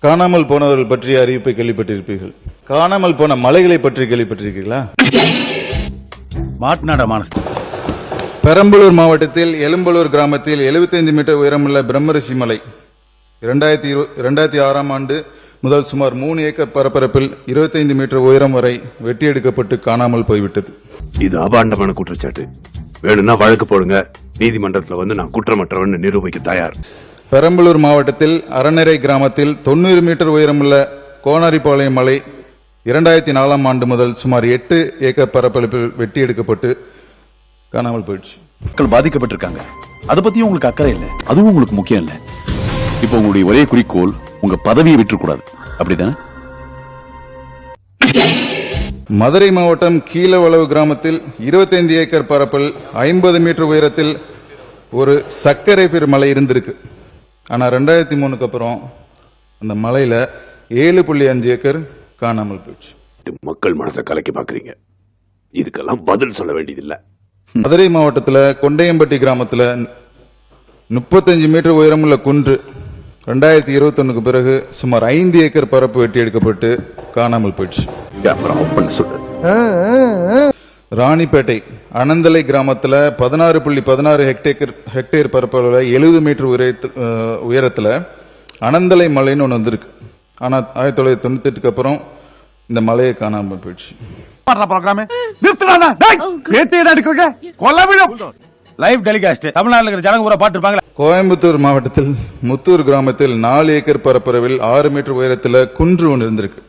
காணாமல் போனவர்கள் பற்றிய அறிவிப்பை கேள்விப்பட்டிருப்பீர்கள். காணாமல் போன மலைகளை பற்றி கேள்விப்பட்டிருக்கீங்களா? பெரம்பலூர் மாவட்டத்தில் எழும்பலூர் கிராமத்தில் 75 மீட்டர் உயரமுள்ள பிரம்மரிஷி மலை 2006ஆம் ஆண்டு முதல் சுமார் 3 ஏக்கர் பரப்பரப்பில் 25 மீட்டர் உயரம் வரை வெட்டி எடுக்கப்பட்டு காணாமல் போய்விட்டது. இது அபாண்டமான குற்றச்சாட்டு. வேணும்னா வழக்கு போடுங்க. நீதிமன்றத்தில் வந்து நான் குற்றமற்றவன் நிரூபிக்க தயார். பெரம்பலூர் மாவட்டத்தில் அறநெறை கிராமத்தில் 90 மீட்டர் உயரமுள்ள கோனாரிபாளையம் மலை 2004ஆம் ஆண்டு முதல் சுமார் 8 ஏக்கர் பரப்பளப்பில் வெட்டி எடுக்கப்பட்டு காணாமல் போயிடுச்சு. மக்கள் பாதிக்கப்பட்டிருக்காங்க. அதை பத்தி உங்களுக்கு அக்கறை இல்லை, அதுவும் உங்களுக்கு முக்கியம் இல்லை. இப்போ உங்களுடைய ஒரே குறிக்கோள் உங்க பதவியை விட்டுக்கூடாது, அப்படிதானே? மதுரை மாவட்டம் கீழவளவு கிராமத்தில் 25 ஏக்கர் பரப்பில் 50 மீட்டர் உயரத்தில் ஒரு சர்க்கரை பெரு மலை இருந்திருக்கு. ஆனா 2003க்கு அப்புறம் அந்த மலையில 7.5 ஏக்கர் காணாமல் போயிடுச்சு. மக்கள் மனசை கலைக்க பாக்குறீங்க. இதுக்கெல்லாம் பதில் சொல்ல வேண்டியதில்லை. மதுரை மாவட்டத்தில் கொண்டையம்பட்டி கிராமத்தில் 35 மீட்டர் உயரமுள்ள குன்று 2021க்கு பிறகு சுமார் 5 ஏக்கர் பரப்பு வெட்டி எடுக்கப்பட்டு காணாமல் போயிடுச்சு. ராணிப்பேட்டை அனந்தலை கிராமத்தில் 16.16 ஹெக்டேர் பரப்பளவில் 70 மீட்டர் உயரத்தில் அனந்தலை மலைன்னு ஒன்று வந்திருக்கு. ஆனால் 1998க்கு அப்புறம் இந்த மலையை காணாமல் போயிடுச்சு. கோயம்புத்தூர் மாவட்டத்தில் முத்தூர் கிராமத்தில் 4 ஏக்கர் பரப்பளவில் 6 மீட்டர் உயரத்தில் குன்று ஒன்று இருந்திருக்கு.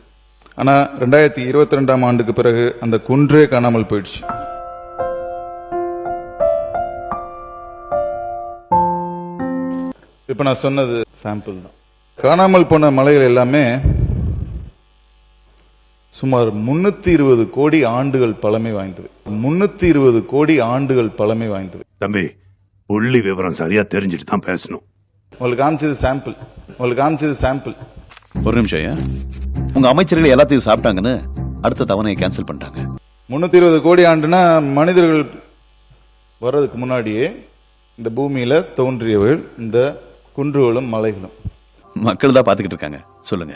ஆனா 2022ஆம் ஆண்டுக்கு பிறகு அந்த குன்றே காணாமல் போயிடுச்சு. இப்ப நான் சொன்னது சாம்பிள் தான். காணாமல் போன மலைகள் எல்லாமே சுமார் 320 கோடி ஆண்டுகள் பழமை வாய்ந்தது. 320 கோடி ஆண்டுகள் பழமை வாய்ந்தது. தம்பி, புள்ளி விவரம் சரியா தெரிஞ்சுட்டு தான் பேசணும். உங்களுக்கு காமிச்சது சாம்பிள். ஒரு நிமிஷம். உங்க அமைச்சர்கள் எல்லாத்தையும் சாப்பிட்டாங்கன்னு அடுத்த தவணையை கேன்சல் பண்ணிட்டாங்க. 320 கோடி ஆண்டுனா மனிதர்கள் வர்றதுக்கு முன்னாடியே இந்த பூமியில தோன்றியவர்கள் இந்த குன்றுகளும் மலைகளும். மக்கள் தான் பாத்துக்கிட்டு இருக்காங்க. சொல்லுங்க.